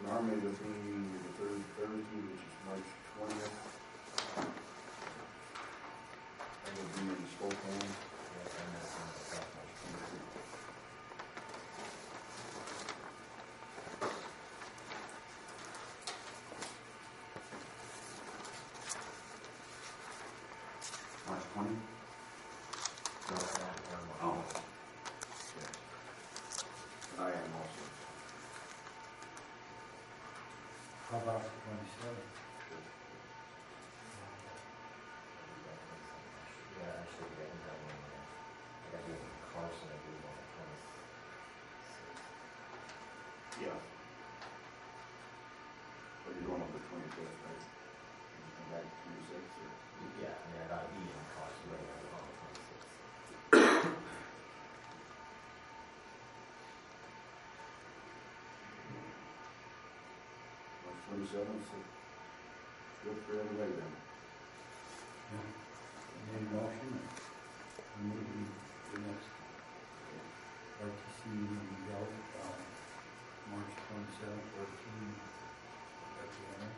Normally would be the third Thursday, which is March 20th. That would be in Spokane. Yes, I missed some of the stuff. March 20th? No, Oh. Okay. I am also. How about the 27th? yeah, actually, I can have one there. I got to do it in Carson, I do on the 26th. Yeah. But you're going on the 25th, right? And you come back to 26th, or? Yeah, I mean, I got to be in Carson, but I got to on the 26th. March 27th, so good for everybody then. Any motion? We move the next RTC meeting held on March 27th, 14. That's the end.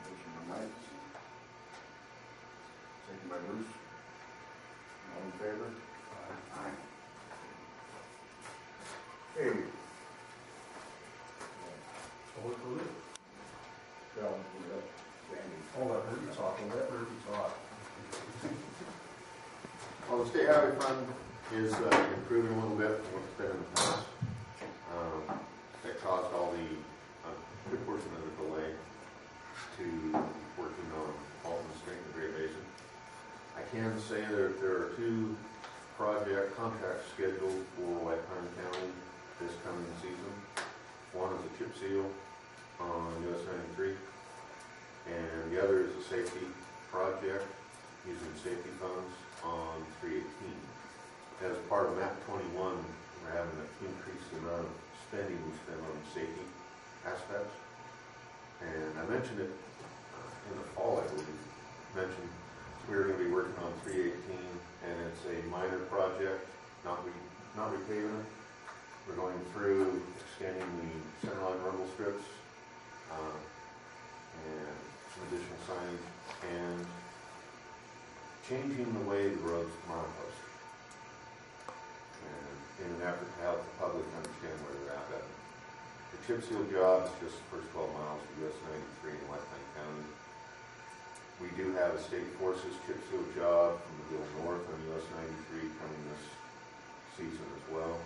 Motion by Mike. Second by Bruce. All in favor? Aye. Hey. So what will it? Well, we're up. Randy. Oh, let Ruby talk, let Ruby talk. Well, the state highway fund is improving a little bit from what it's been in the past. That caused all the good portion of the delay to working on Alton Street and Great Basin. I can say there are two contracts scheduled for White Pine County this coming season. One is a chip seal on US 93, and the other is a safety project using safety funds on 318. As part of MAP 21, we're having to increase the amount of spending we spend on safety aspects. And I mentioned it in the fall, I believe. Mentioned we're going to be working on 318, and it's a minor project, not repaving it. We're going through extending the centerline rumble strips and some additional signage and changing the way the roads milepost. And in an effort to help the public understand where they're at. The chip seal job is just the first 12 miles of US 93 in White Pine County. We do have a state forces chip seal job from the Bill North on US 93 coming this season as well.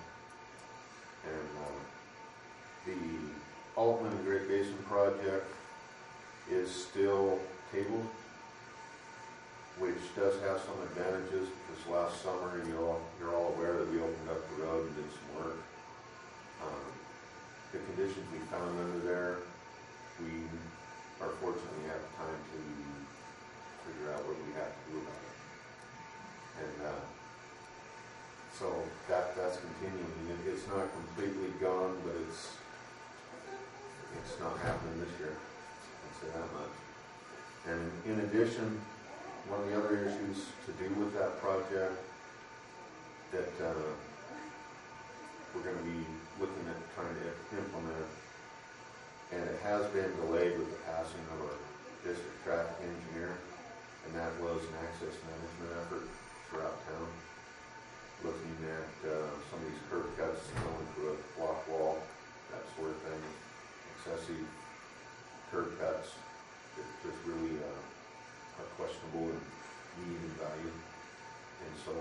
And the Altman and Great Basin project is still tabled, which does have some advantages because last summer you're all aware that we opened up the road and did some work. The conditions we found under there, we are fortunately have time to figure out what we have to do about it. And so that's continuing. It's not completely gone, but it's not happening this year. I'd say that much. And in addition, one of the other issues to do with that project that we're going to be looking at trying to implement, and it has been delayed with the passing of our district traffic engineer, and that was an access management effort throughout town, looking at some of these curb cuts going through a block wall, that sort of thing, excessive curb cuts that just really are questionable in need and value. And so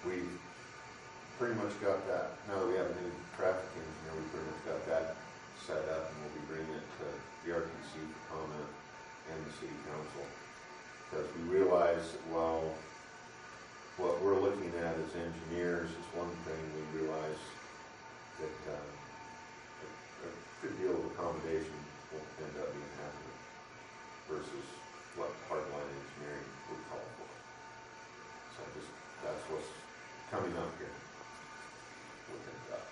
we've pretty much got that. Now that we have a new traffic engineer, we pretty much got that set up, and we'll be bringing it to the RTC for comment and the city council. Because we realize that while what we're looking at as engineers is one thing, we realize that a good deal of accommodation will end up being happening versus what hardline engineering would call for. So that's what's coming up here within that.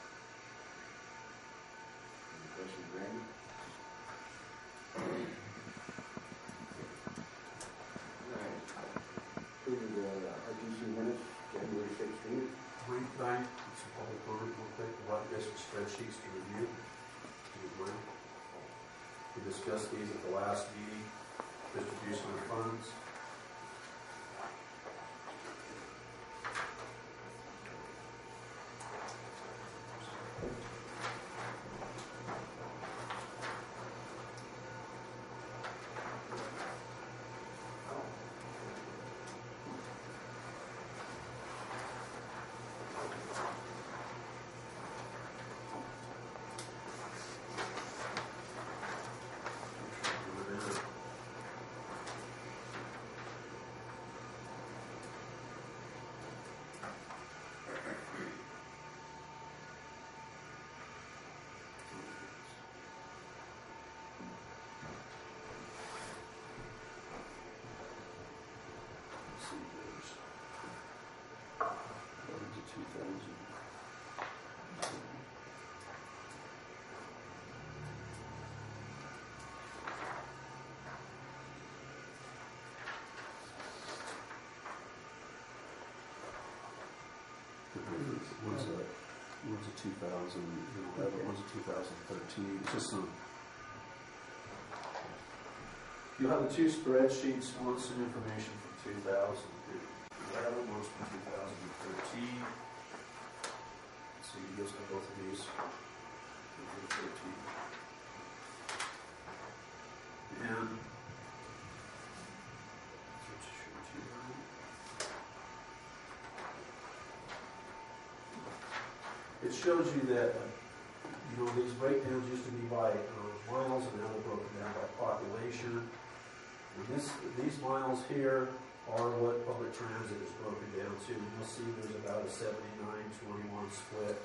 Any questions, Randy? Alright. Approving the RTC minutes, January 16th. Brief night, it's a public word, we'll take the right distance spreadsheets to review. Do you mind? We discussed these at the last meeting, distribution of funds. One's a 2011, one's a 2013, it's just some. You have the two spreadsheets, one's some information from 2011, one's from 2013. So you just have both of these from 2013. And it shows you that, these breakdowns used to be by miles, and now they're broken down by population. And these miles here are what public transit is broken down to. And you'll see there's about a 79-21 split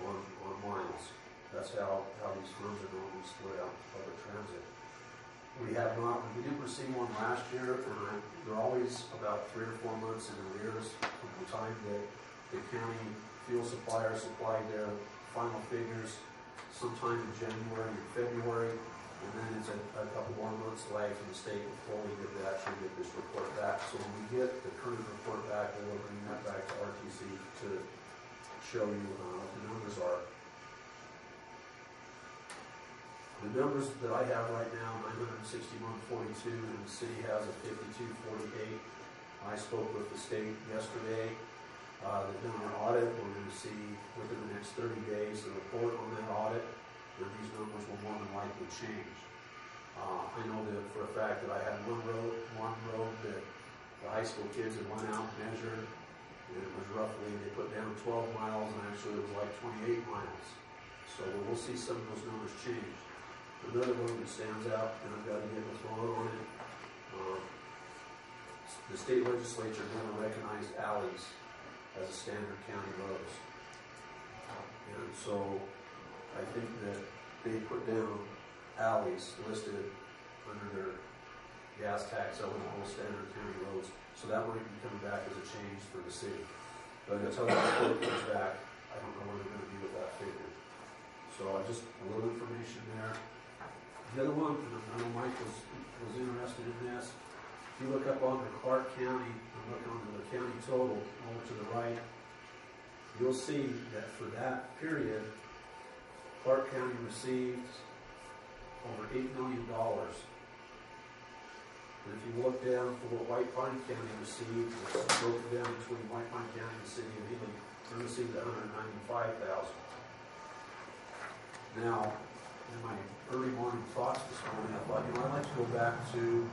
on miles. That's how these firms are normally split out public transit. We didn't receive one last year, and they're always about 3 or 4 months in arrears from the time that the county fuel supplier supplied their final figures sometime in January and February, and then it's a couple more months lag from the state before we get to actually get this report back. So when we get the current report back, we'll bring that back to RTC to show you what the numbers are. The numbers that I have right now, 961.42, and the city has a 52.48. I spoke with the state yesterday. They've done an audit. We're going to see within the next 30 days the report on that audit, and these numbers will more than likely change. I know that for a fact that I had one road that the high school kids had went out and measured, and it was roughly, they put down 12 miles, and actually it was like 28 miles. So we'll see some of those numbers change. Another road that stands out, and I've got to get what's going on it, the state legislature never recognized alleys as a standard county roads. And so I think that they put down alleys listed under their gas tax eligible standard county roads. So that might be coming back as a change for the city. But until that report comes back, I don't know where they're going to be with that figure. So just a little information there. The other one, and I know Mike was interested in this. If you look up under Clark County and look under the county total over to the right, you'll see that for that period, Clark County received over $8 million. And if you look down for what White Pine County received, it's broken down between White Pine County and the city of Ely, they received $195,000. Now, in my early morning thoughts this morning, I thought, I'd like to go back to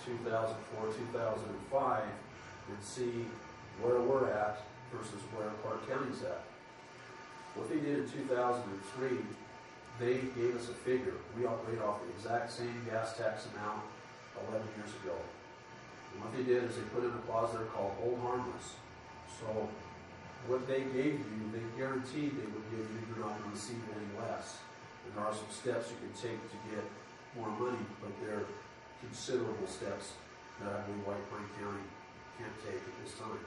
2004, 2005 and see where we're at versus where Clark County's at. What they did in 2003, they gave us a figure. We operate off the exact same gas tax amount 11 years ago. And what they did is they put in a clause there called hold harmless. So what they gave you, they guaranteed they would give you, you're not going to receive any less. And there are some steps you can take to get more money, but they're considerable steps that I believe White Pine County can't take at this time.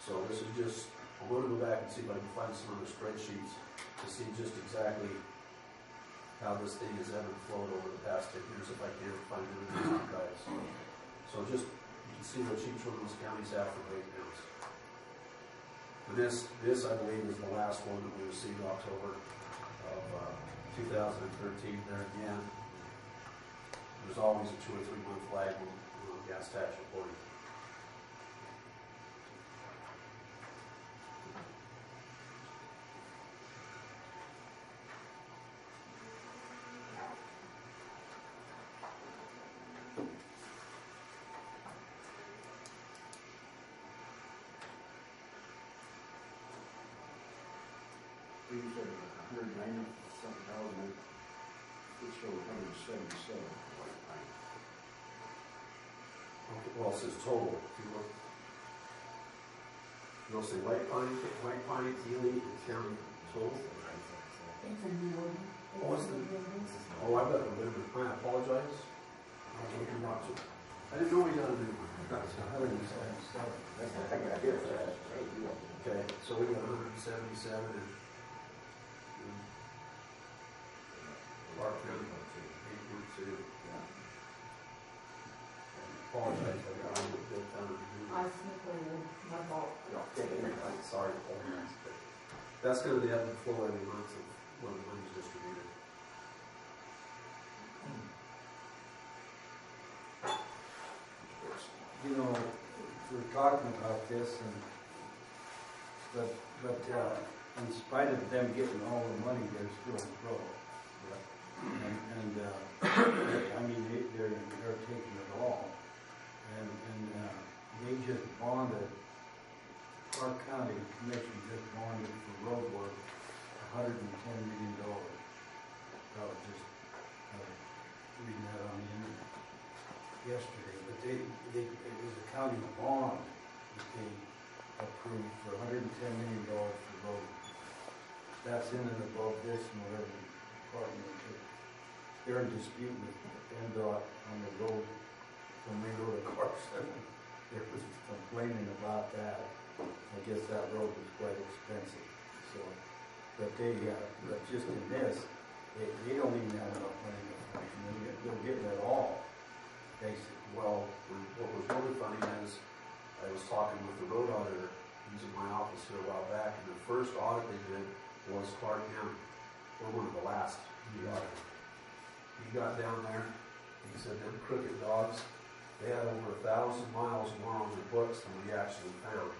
So this is just, I want to go back and see if I can find some other spreadsheets to see just exactly how this thing has ebbed and flowed over the past 10 years, if I can find anything like that. So just, you can see what each one of those counties have for breakdowns. And this, I believe, is the last one that we received October of 2013 there again. There's always a 2 or 3 month lag on gas tax reporting. You said 190 something thousand, it showed 177. Okay, well, it says total. If you look, you'll see White Pine, Ely, and County total. It's a new one. Oh, what's the? Oh, I've got a new one. I apologize. I was looking wrong. I didn't know we got a new one. That's 177. Okay, so we got 177 and Clark County, 8.2. Apologize, I got a bit down. I sneak over, my fault. Sorry, but that's kind of the ebb and flow every month of when the money's distributed. You know, we're talking about this, and but in spite of them getting all the money, they're still broke. And I mean, they're taking it all, and they just bonded. Our county commission just bonded for road work $110 million. I was just reading that on the internet yesterday, but it was a county bond that they approved for $110 million for road. That's in and above this and whatever department took. They're in dispute with NDOT on the road from Ringo to Carson. They was complaining about that. I guess that road was quite expensive. So, but but just in this, they don't even have enough money to function. They're getting it all, basically. Well, what was really funny is I was talking with the road auditor. He's in my office here a while back, and the first audit they did was Clark County. We're one of the last he audited. He got down there, he said, them crooked dogs, they had over 1,000 miles more on their books than we actually found.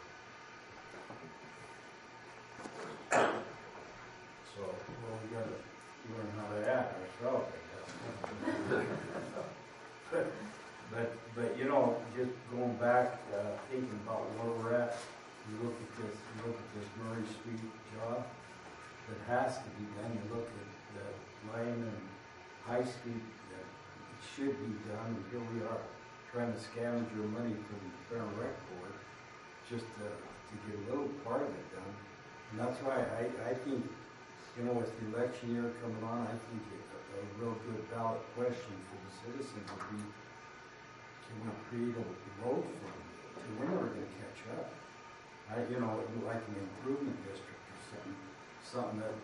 So, Well, we gotta learn how to act ourselves, I guess. But you know, just going back, thinking about where we're at, you look at this Murray Street job that has to be done. You look at the Lane and High Street that it should be done, and here we are trying to scavenger money from the Fair and Rec Board just to get a little part of it done. And that's why I think, you know, with the election year coming on, I think a real good ballot question for the citizens would be, can we create a road fund? We're never going to catch up. You know, like an improvement district or something that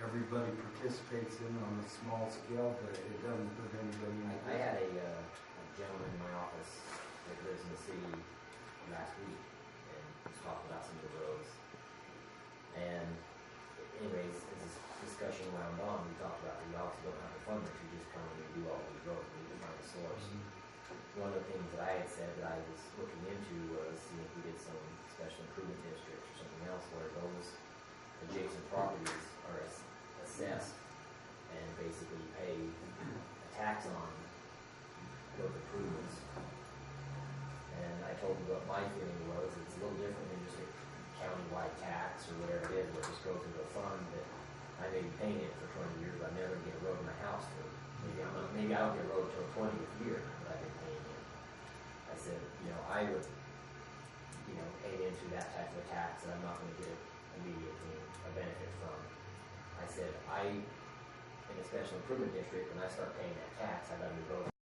everybody participates in on a small scale, but it doesn't put anybody in. I had a gentleman in my office that lives in the city last week, and was talking about some of the roads. And anyways, as this discussion wound on, we talked about we also don't have the funders who just come and do all these roads. We need to find a source. One of the things that I had said that I was looking into was seeing if we did some special improvement districts or something else where those adjacent properties are assessed and basically pay a tax on those improvements. And I told him what my feeling was. It's a little different than just a county-wide tax or whatever it is, where it just goes into a fund that I may be paying it for 20 years, but I never get a road in my house for maybe I don't get a road till 20th year, but I've been paying it. I said, you know, I would, you know, aim into that type of a tax that I'm not going to get immediately a benefit from. I said, in a special improvement district, when I start paying that tax, I got a new road